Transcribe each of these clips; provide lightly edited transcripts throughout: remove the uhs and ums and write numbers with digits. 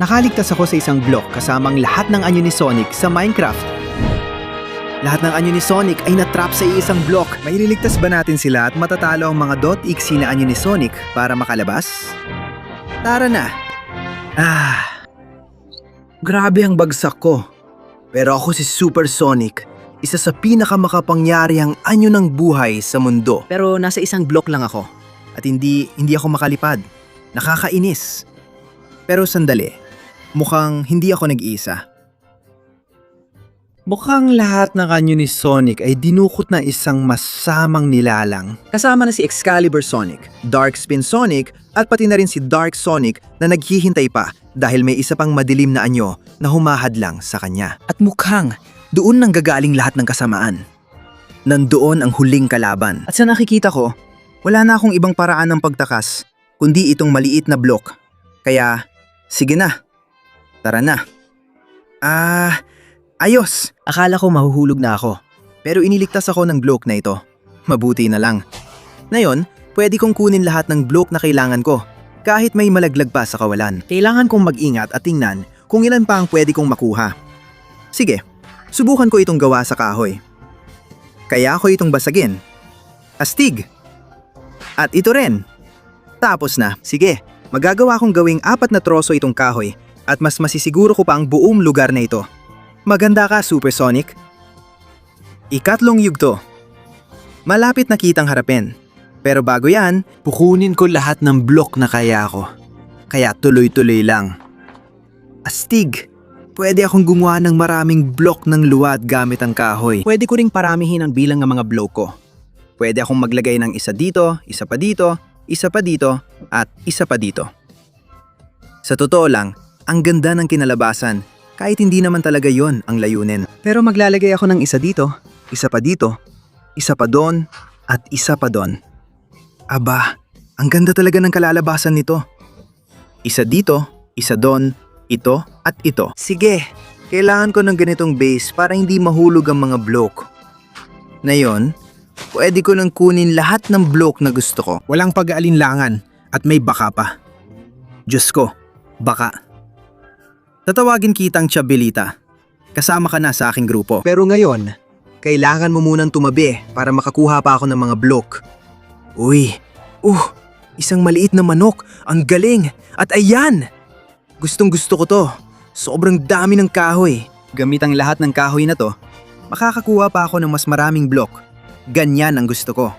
Nakaligtas ako sa isang block kasamang lahat ng anyo ni Sonic sa Minecraft. Lahat ng anyo ni Sonic ay natrap sa isang block. Maililigtas ba natin sila at matatalo ang mga .exe na anyo ni Sonic para makalabas? Tara na! Grabe ang bagsak ko. Pero ako si Super Sonic, isa sa pinakamakapangyarihang anyo ng buhay sa mundo. Pero nasa isang block lang ako at hindi ako makalipad. Nakakainis. Pero sandali, mukhang hindi ako nag-iisa. Mukhang lahat ng anyo ni Sonic ay dinukot na isang masamang nilalang. Kasama na si Excalibur Sonic, Darkspin Sonic at pati na rin si Dark Sonic na naghihintay pa dahil may isa pang madilim na anyo na humahadlang sa kanya. At mukhang doon nang gagaling lahat ng kasamaan. Nandoon ang huling kalaban. At sa nakikita ko, wala na akong ibang paraan ng pagtakas kundi itong maliit na block. Kaya, sige na. Tara na. Ayos! Akala ko mahuhulog na ako. Pero iniligtas ako ng block na ito. Mabuti na lang. Ngayon, pwede kong kunin lahat ng block na kailangan ko. Kahit may malaglag pa sa kawalan. Kailangan kong mag-ingat at tingnan kung ilan pa ang pwede kong makuha. Sige, subukan ko itong gawa sa kahoy. Kaya ako itong basagin. Astig! At ito rin. Tapos na. Sige, magagawa kong gawing 4 na troso itong kahoy at mas masisiguro ko pa ang buong lugar na ito. Maganda ka, Super Sonic. Ikatlong yugto. Malapit na kitang harapin. Pero bago yan, pukunin ko lahat ng block na kaya ko. Kaya tuloy-tuloy lang. Astig! Pwede akong gumawa ng maraming block ng luwad gamit ang kahoy. Pwede ko ring paramihin ang bilang ng mga block ko. Pwede akong maglagay ng isa dito, isa pa dito, isa pa dito, at isa pa dito. Sa totoo lang, ang ganda ng kinalabasan. Kahit hindi naman talaga yon ang layunin. Pero maglalagay ako ng isa dito, isa pa dito, isa pa doon, at isa pa doon. Aba, ang ganda talaga ng kalalabasan nito. Isa dito, isa doon, ito at ito. Sige, kailangan ko ng ganitong base para hindi mahulog ang mga block. Ngayon, pwede ko nang kunin lahat ng block na gusto ko. Walang pag-aalinlangan at may baka pa. Diyos ko, baka. Tatawagin kitang Chabelita. Kasama ka na sa aking grupo. Pero ngayon, kailangan mo munang tumabi para makakuha pa ako ng mga block. Uy, isang maliit na manok. Ang galing. At ayan! Gustong gusto ko to. Sobrang dami ng kahoy. Gamit ang lahat ng kahoy na to, makakakuha pa ako ng mas maraming block. Ganyan ang gusto ko.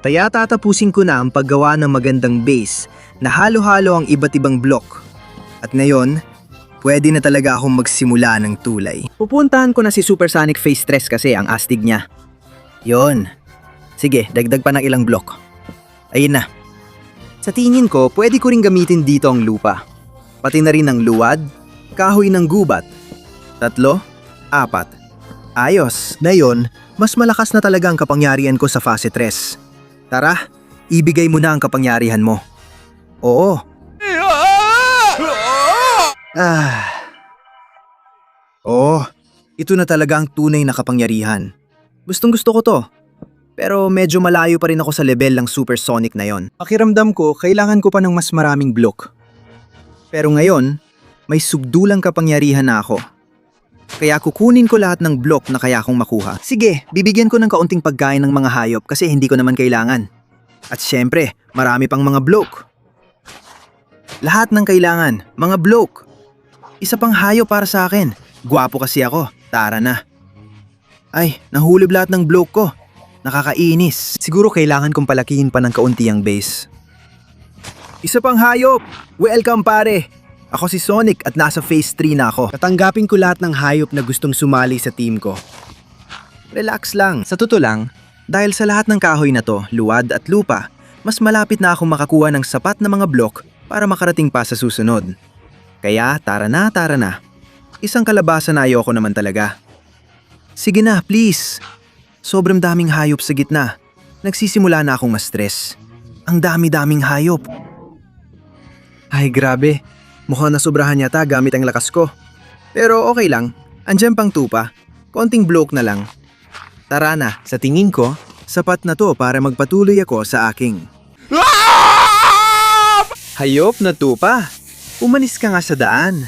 Kaya tatapusin ko na ang paggawa ng magandang base na halo-halo ang iba't ibang block. At ngayon, pwede na talaga akong magsimula ng tulay. Pupuntahan ko na si Super Sonic Phase 3 kasi ang astig niya. Yon. Sige, dagdag pa ng ilang block. Ayun na. Sa tingin ko, pwede ko ring gamitin dito ang lupa. Pati na rin ang luwad, kahoy ng gubat. 3, 4. Ayos. Ngayon, mas malakas na talaga ang kapangyarihan ko sa fase 3. Tara, ibigay mo na ang kapangyarihan mo. Oo. Ito na talaga ang tunay na kapangyarihan. Gustong gusto ko to. Pero medyo malayo pa rin ako sa level ng Super Sonic na yon. Pakiramdam ko, kailangan ko pa ng mas maraming block. Pero ngayon, may sugdulang kapangyarihan na ako. Kaya kukunin ko lahat ng block na kaya kong makuha. Sige, bibigyan ko ng kaunting pagkain ng mga hayop kasi hindi ko naman kailangan. At syempre, marami pang mga block. Lahat ng kailangan, mga block. Isa pang hayop para sa akin. Gwapo kasi ako. Tara na. Ay, nahulib lahat ng block ko. Nakakainis. Siguro kailangan kong palakihin pa ng kaunti ang base. Isa pang hayop! Welcome pare! Ako si Sonic at nasa phase 3 na ako. Tatanggapin ko lahat ng hayop na gustong sumali sa team ko. Relax lang. Sa totoo lang, dahil sa lahat ng kahoy na to, luwad at lupa, mas malapit na akong makakuha ng sapat na mga block para makarating pa sa susunod. Kaya tara na. Isang kalabasan na ayoko naman talaga. Sige na, please. Sobrang daming hayop sa gitna. Nagsisimula na akong ma-stress. Ang dami-daming hayop. Ay grabe, mukhang nasobrahan yata gamit ang lakas ko. Pero okay lang, andyan pang tupa. Konting block na lang. Tara na, sa tingin ko, sapat na to para magpatuloy ako sa aking. Hayop na tupa. Umalis ka nga sa daan.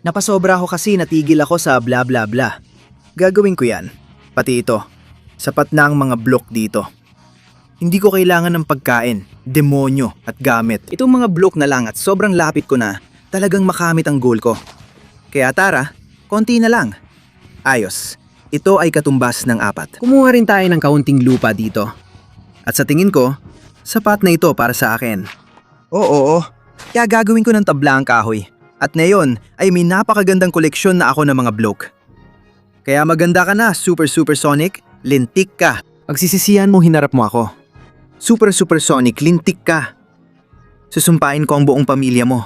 Napasobra ako kasi natigil ako sa bla bla bla. Gagawin ko yan. Pati ito. Sapat na ang mga block dito. Hindi ko kailangan ng pagkain, demonyo at gamit. Itong mga block na lang at sobrang lapit ko na talagang makamit ang goal ko. Kaya tara, konti na lang. Ayos. Ito ay katumbas ng 4. Kumuha rin tayo ng kaunting lupa dito. At sa tingin ko, sapat na ito para sa akin. Oo. Kaya gagawin ko ng tabla ang kahoy. At ngayon ay may napakagandang koleksyon na ako ng mga block. Kaya maganda ka na, Super Sonic, lintik ka. Pagsisisihan mo hinarap mo ako. Super Sonic, lintik ka. Susumpain ko ang buong pamilya mo.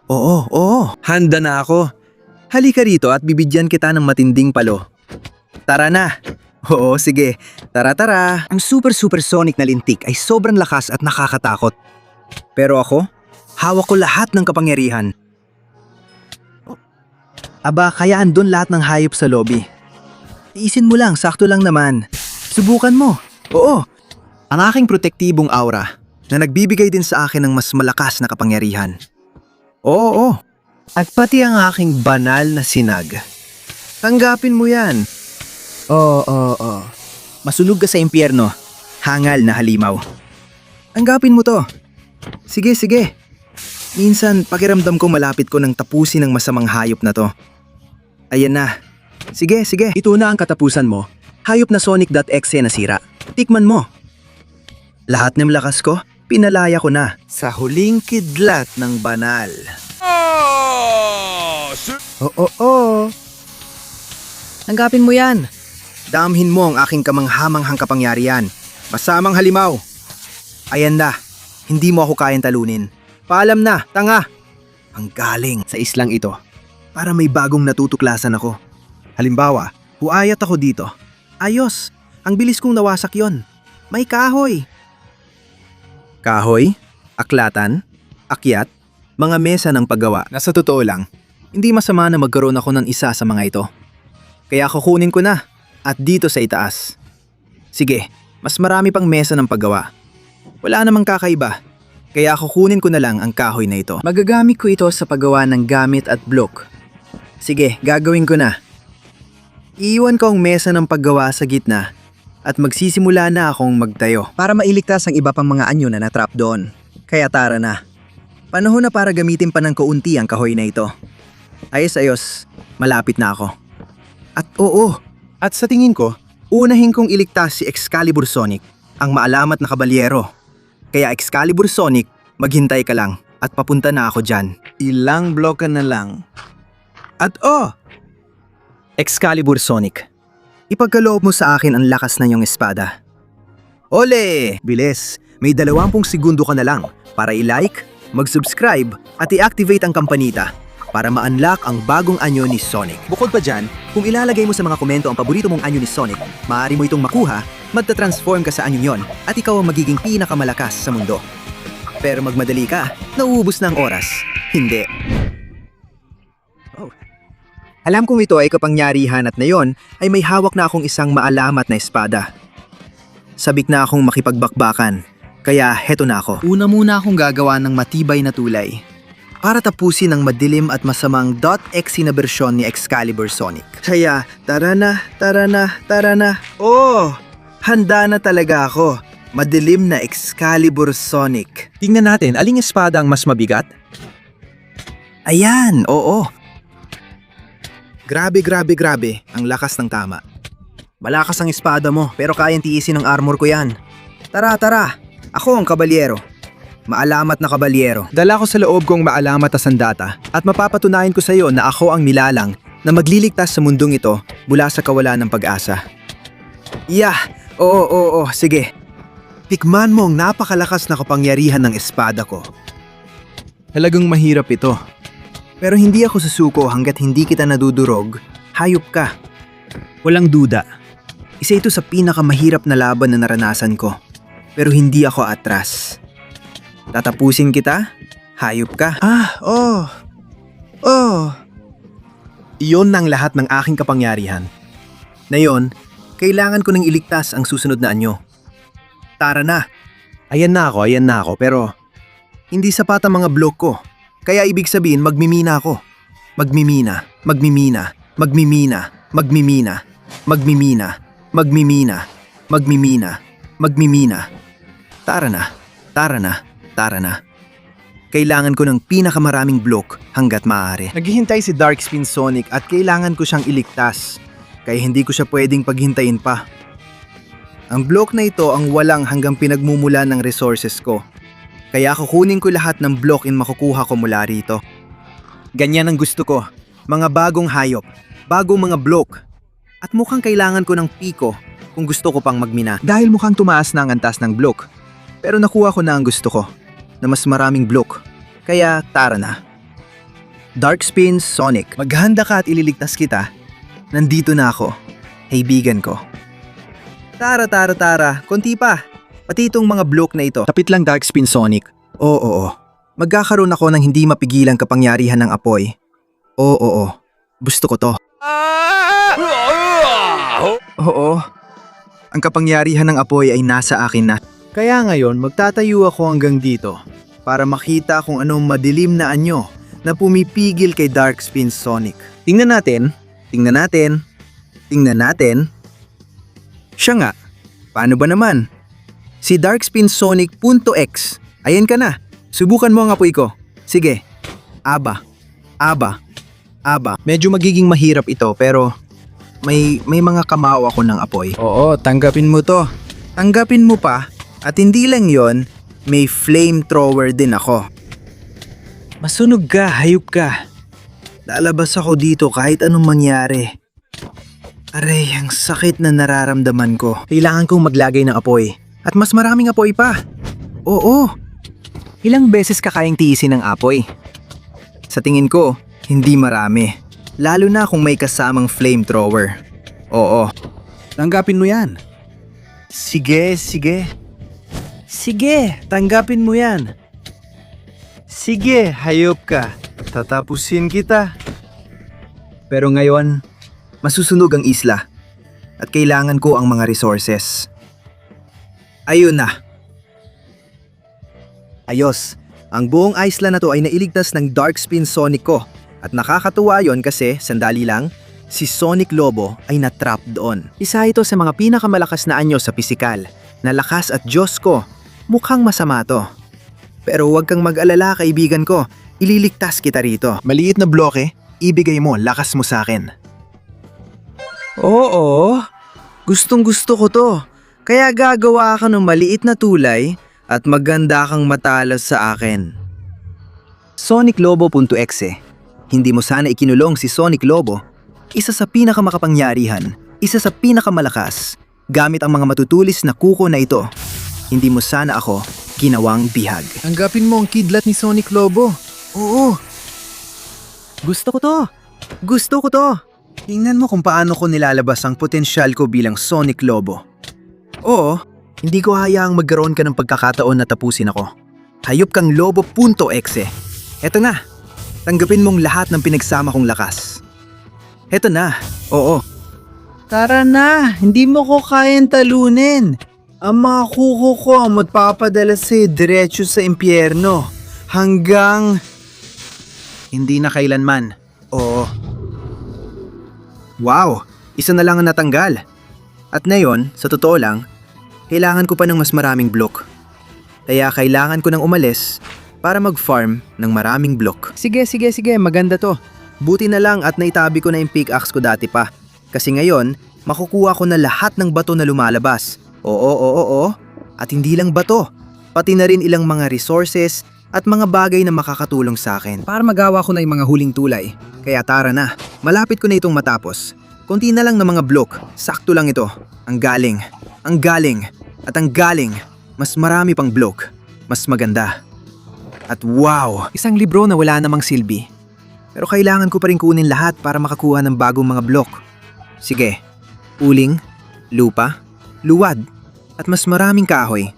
Oo, handa na ako. Halika rito at bibigyan kita ng matinding palo. Tara na. Oo, sige. Tara. Ang Super Sonic na lintik ay sobrang lakas at nakakatakot. Pero ako, hawak ko lahat ng kapangyarihan. Aba, kaya andun lahat ng hayop sa lobby. Iisin mo lang, sakto lang naman. Subukan mo. Oo. Ang aking protektibong aura na nagbibigay din sa akin ng mas malakas na kapangyarihan. Oo. At pati ang aking banal na sinag. Tanggapin mo yan. Oo. Masunog ka sa impyerno. Hangal na halimaw. Tanggapin mo to. Sige. Minsan, pakiramdam ko malapit ko nang tapusin ang masamang hayop na to. Ayan na. Sige. Ito na ang katapusan mo. Hayop na Sonic.exe na sira. Tikman mo. Lahat ng lakas ko, pinalaya ko na. Sa huling kidlat ng banal. Oo. Tanggapin mo yan. Damhin mo ang aking kamanghamanghang kapangyarihan. Masamang halimaw. Ayan na. Hindi mo ako kayang talunin. Paalam na, tanga. Ang galing sa islang ito. Para may bagong natutuklasan ako. Halimbawa, huayat ako dito. Ayos, ang bilis kong nawasak yon. May kahoy. Kahoy, aklatan, akyat, mga mesa ng paggawa. Nasa totoo lang, hindi masama na magkaroon ako ng isa sa mga ito. Kaya kukunin ko na at dito sa itaas. Sige, mas marami pang mesa ng paggawa. Wala namang kakaiba. Kaya kukunin ko na lang ang kahoy na ito. Magagamit ko ito sa paggawa ng gamit at block. Sige, gagawin ko na. Iiwan ko ang mesa ng paggawa sa gitna at magsisimula na akong magtayo. Para mailigtas ang iba pang mga anyo na natrap doon. Kaya tara na. Panahon na para gamitin pa ng kaunti ang kahoy na ito. Ayos, malapit na ako. At oo, at sa tingin ko, unahin kong iligtas si Excalibur Sonic, ang maalamat na kabalyero. Kaya Excalibur Sonic, maghintay ka lang at papunta na ako dyan. Ilang bloka na lang. At Excalibur Sonic, ipagkaloob mo sa akin ang lakas na iyong espada. Ole! Bilis, may 20 segundo ka na lang para i-like, mag-subscribe at i-activate ang kampanita para ma-unlock ang bagong anyo ni Sonic. Bukod pa dyan, kung ilalagay mo sa mga komento ang paborito mong anyo ni Sonic, maaari mo itong makuha, magta-transform ka sa anyo yon at ikaw ang magiging pinakamalakas sa mundo. Pero magmadali ka, nauubos na ang oras. Hindi. Alam kong ito ay kapangyarihan at ngayon ay may hawak na akong isang maalamat na espada. Sabik na akong makipagbakbakan, kaya heto na ako. Una muna akong gagawa ng matibay na tulay para tapusin ang madilim at masamang .exe na bersyon ni Excalibur Sonic. Kaya tara na. Handa na talaga ako. Madilim na Excalibur Sonic. Tingnan natin, aling espada ang mas mabigat? Ayan, oo. Grabe. Ang lakas ng tama. Malakas ang espada mo, pero kayang tiisin ng armor ko yan. Tara. Ako ang kabalyero. Maalamat na kabalyero. Dala ko sa loob kong maalamat na sandata at mapapatunayan ko sa iyo na ako ang nilalang na magliligtas sa mundong ito mula sa kawalan ng pag-asa. Oo, sige. Tikman mo ang napakalakas na kapangyarihan ng espada ko. Talagang mahirap ito. Pero hindi ako susuko hanggat hindi kita nadudurog, hayop ka. Walang duda. Isa ito sa pinakamahirap na laban na naranasan ko. Pero hindi ako atras. Tatapusin kita, hayop ka. Iyon ang lahat ng aking kapangyarihan. Ngayon, kailangan ko nang iligtas ang susunod na anyo. Tara na. Ayan na ako, pero Hindi sapat ang mga block ko. Kaya ibig sabihin magmimina ako. Magmimina, magmimina, magmimina, magmimina, magmimina, magmimina, magmimina, magmimina. Tara na, tara na, tara na. Kailangan ko ng pinakamaraming block hanggat maaari. Naghihintay si Darkspin Sonic at kailangan ko siyang iligtas. Kaya hindi ko siya pwedeng paghintayin pa. Ang block na ito ang walang hanggang pinagmumula ng resources ko. Kaya kukunin ko lahat ng block in makukuha ko mula rito. Ganyan ang gusto ko. Mga bagong hayop, bagong mga block. At mukhang kailangan ko ng piko kung gusto ko pang magmina. Dahil mukhang tumaas na ang antas ng block. Pero nakuha ko na ang gusto ko, na mas maraming block. Kaya tara na. Darkspin Sonic, maghanda ka at ililigtas kita. Nandito na ako, kaibigan ko. Tara, tara, tara. Konti pa. Pati itong mga block na ito. Tapit lang, Darkspin Sonic. Oo. Magkakaroon ako ng hindi mapigilang kapangyarihan ng apoy. Oo. Gusto ko to. Oo. Ang kapangyarihan ng apoy ay nasa akin na. Kaya ngayon, magtatayo ako hanggang dito para makita kung anong madilim na anyo na pumipigil kay Darkspin Sonic. Tingnan natin. Siya nga, paano ba naman? Si Darkspin Sonic.x. Ayan ka na, subukan mo ang apoy ko. Sige, aba. Medyo magiging mahirap ito pero may mga kamao ako ng apoy. Oo, tanggapin mo to. Tanggapin mo pa at hindi lang yon, may flamethrower din ako. Masunog ka, hayop ka. Lalabas ako dito kahit anong mangyari. Aray, ang sakit na nararamdaman ko. Kailangan kong maglagay ng apoy. At mas maraming apoy pa. Oo. Ilang beses ka kayang tiisin ng apoy? Sa tingin ko, hindi marami. Lalo na kung may kasamang flamethrower. Oo. Tanggapin mo yan. Sige. Tanggapin mo yan. Sige, hayop ka. Tatapusin kita. Pero ngayon, masusunog ang isla at kailangan ko ang mga resources. Ayun na. Ayos, ang buong isla na to ay nailigtas ng Darkspin Sonic ko at nakakatuwa yon kasi, sandali lang, si Sonic Lobo ay natrap doon. Isa ito sa mga pinakamalakas na anyo sa pisikal, na lakas at Diyos ko, mukhang masama to. Pero huwag kang mag-alala, kaibigan ko, ililigtas kita rito. Maliit na bloke, ibigay mo, lakas mo sa akin. Oo, gustong-gusto ko to. Kaya gagawa ka ng maliit na tulay at maganda kang matalas sa akin. Sonic Lobo.exe. Hindi mo sana ikinulong si Sonic Lobo. Isa sa pinakamakapangyarihan, isa sa pinakamalakas, gamit ang mga matutulis na kuko na ito. Hindi mo sana ako ginawang bihag. Tanggapin mo ang kidlat ni Sonic Lobo. Oo. Gusto ko to. Tingnan mo kung paano ko nilalabas ang potensyal ko bilang Sonic Lobo. Oo, hindi ko hayaang magkaroon ka ng pagkakataon na tapusin ako. Hayop kang Lobo.exe. Eto na, tanggapin mong lahat ng pinagsama kong lakas. Eto na, oo. Tara na, hindi mo ko kayang talunin. Ang mga kuko ko ang magpapadala sa'yo diretso sa impyerno. Hanggang... Hindi na kailanman. Oo. Wow, isa na lang ang natanggal. At ngayon, sa totoo lang, kailangan ko pa ng mas maraming block. Kaya kailangan ko nang umalis para mag-farm ng maraming block. Sige, maganda to. Buti na lang at naitabi ko na yung pickaxe ko dati pa. Kasi ngayon, makukuha ko na lahat ng bato na lumalabas. Oo. At hindi lang bato, pati na rin ilang mga resources at mga bagay na makakatulong sa akin para magawa ko na yung mga huling tulay. Kaya tara na, malapit ko na itong matapos. Konti na lang ng mga block, sakto lang ito. Ang galing. Mas marami pang block, mas maganda. At wow, isang libro na wala namang silbi. Pero kailangan ko pa rin kunin lahat para makakuha ng bagong mga block. Sige, uling, lupa, luwad, at mas maraming kahoy.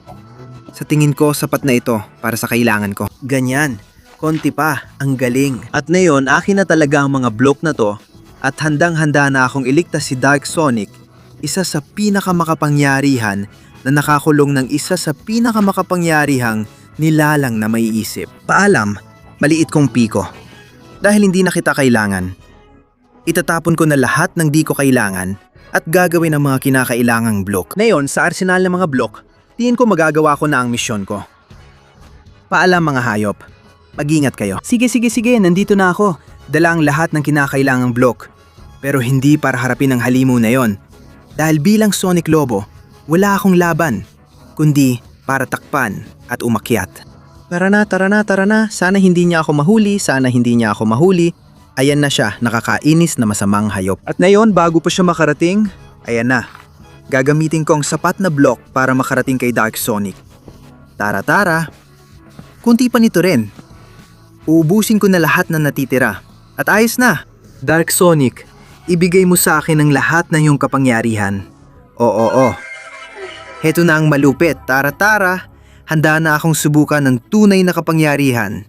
Sa tingin ko, sapat na ito para sa kailangan ko. Ganyan, konti pa, ang galing. At ngayon, akin na talaga ang mga block na to at handang-handa na akong iligtas si Dark Sonic, isa sa pinakamakapangyarihan na nakakulong ng isa sa pinakamakapangyarihang Nilalang na may isip. Paalam, maliit kong piko. Dahil hindi na kita kailangan. Itatapon ko na lahat ng di ko kailangan at gagawin ang mga kinakailangang blok. Ngayon, sa arsenal ng mga blok, tingin ko magagawa ko na ang misyon ko. Paalam mga hayop. Mag-ingat kayo. Sige, nandito na ako. Dala ang lahat ng kinakailangang blok. Pero hindi para harapin ang halimaw na yon. Dahil bilang Sonic Lobo, wala akong laban, kundi para takpan at umakyat. Tara na. Sana hindi niya ako mahuli. Ayan na siya, nakakainis na masamang hayop. At ngayon, bago pa siya makarating, ayan na. Gagamitin ko ang sapat na block para makarating kay Dark Sonic. Tara. Kunti pa nito rin. Uubusin ko na lahat na natitira. At ayos na. Dark Sonic, ibigay mo sa akin ang lahat ng iyong kapangyarihan. Oo. Heto na ang malupit. Tara. Handa na akong subukan ng tunay na kapangyarihan.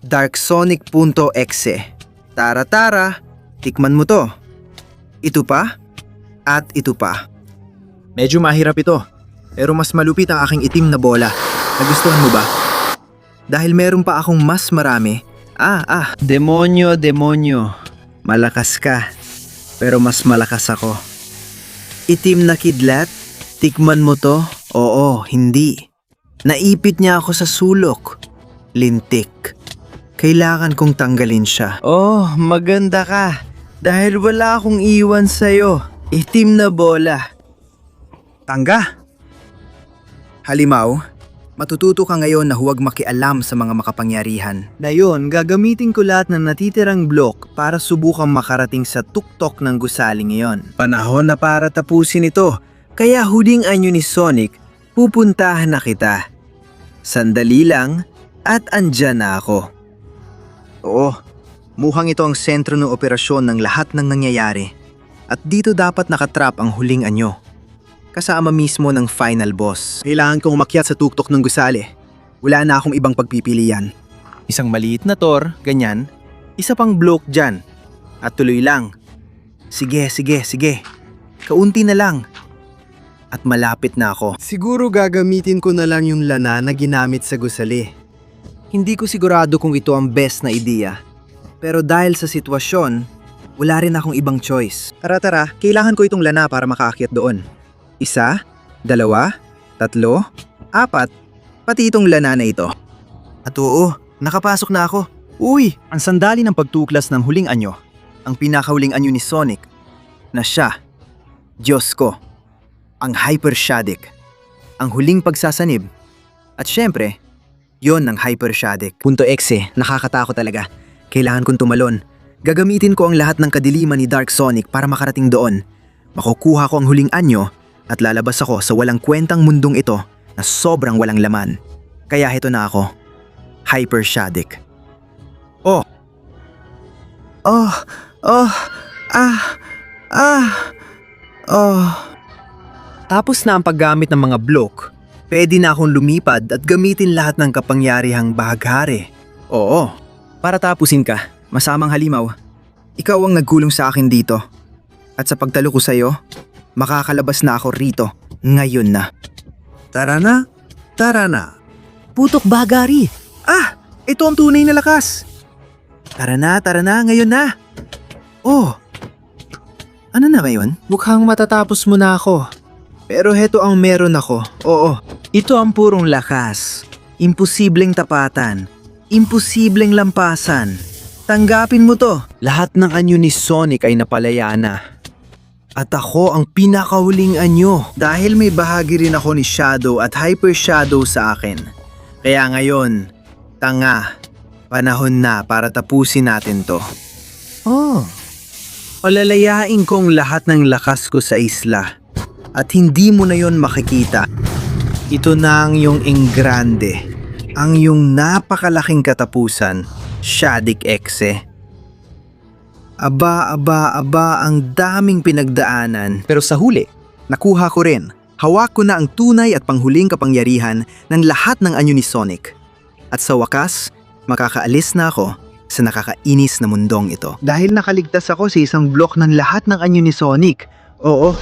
Dark Sonic.exe. Tara. Tikman mo to. Ito pa. At ito pa. Medyo mahirap ito. Pero mas malupit ang aking itim na bola. Nagustuhan mo ba? Dahil meron pa akong mas marami. Demonyo. Malakas ka. Pero mas malakas ako. Itim na kidlat? Tikman mo to? Oo, hindi. Naipit niya ako sa sulok. Lintik. Kailangan kong tanggalin siya. Oh, maganda ka. Dahil wala akong iwan sa'yo. Itim na bola. Tangga. Halimaw, matututo ka ngayon na huwag makialam sa mga makapangyarihan. Ngayon, gagamitin ko lahat ng natitirang blok para subukang makarating sa tuktok ng gusaling iyon. Panahon na para tapusin ito. Kaya huling anyo ni Sonic, pupuntahan na kita. Sandali lang at andyan na ako. Oo, mukhang ito ang sentro ng operasyon ng lahat ng nangyayari. At dito dapat nakatrap ang huling anyo. Kasama mismo ng final boss. Kailangan kong umakyat sa tuktok ng gusali. Wala na akong ibang pagpipilian. Isang maliit na tor, ganyan. Isa pang block dyan. At tuloy lang. Sige. Kaunti na lang. At malapit na ako. Siguro gagamitin ko na lang yung lana na ginamit sa gusali. Hindi ko sigurado kung ito ang best na ideya. Pero dahil sa sitwasyon, wala rin akong ibang choice. Tara, kailangan ko itong lana para makaakyat doon. 1, 2, 3, 4, pati itong lana na ito. At oo, nakapasok na ako. Uy, ang sandali ng pagtuklas ng huling anyo, ang pinakahuling anyo ni Sonic, na siya, Diyos ko, ang Hyper Shaddick, ang huling pagsasanib. At syempre, yon ang Hyper Shaddick. .exe, nakakatakot talaga. Kailangan kong tumalon. Gagamitin ko ang lahat ng kadiliman ni Dark Sonic para makarating doon. Makukuha ko ang huling anyo at lalabas ako sa walang kwentang mundong ito na sobrang walang laman. Kaya heto na ako, Hyper Shaddick. Oh. Tapos na ang paggamit ng mga block, pwede na akong lumipad at gamitin lahat ng kapangyarihang bahaghari. Oo, para tapusin ka, masamang halimaw. Ikaw ang nagkulong sa akin dito. At sa pagtalo ko sa'yo, makakalabas na ako rito, ngayon na. Tara na. Putok bahagari. Ito ang tunay na lakas. Tara na, ngayon na. Oh, ano na ngayon? Mukhang matatapos mo na ako. Pero heto ang meron ako. Oo, ito ang purong lakas. Imposibleng tapatan. Imposibleng lampasan. Tanggapin mo to. Lahat ng anyo ni Sonic ay napalaya na. At ako ang pinakahuling anyo. Dahil may bahagi rin ako ni Shadow at Hyper Shadow sa akin. Kaya ngayon, panahon na para tapusin natin to. Oh, palalayain kong lahat ng lakas ko sa isla. At hindi mo na yon makikita. Ito na ang iyong engrande. Ang iyong napakalaking katapusan, Shaddick Exe. Aba, ang daming pinagdaanan. Pero sa huli, nakuha ko rin. Hawak ko na ang tunay at panghuling kapangyarihan ng lahat ng anyo ni Sonic. At sa wakas, makakaalis na ako sa nakakainis na mundong ito. Dahil nakaligtas ako sa isang blok ng lahat ng anyo ni Sonic. Oo.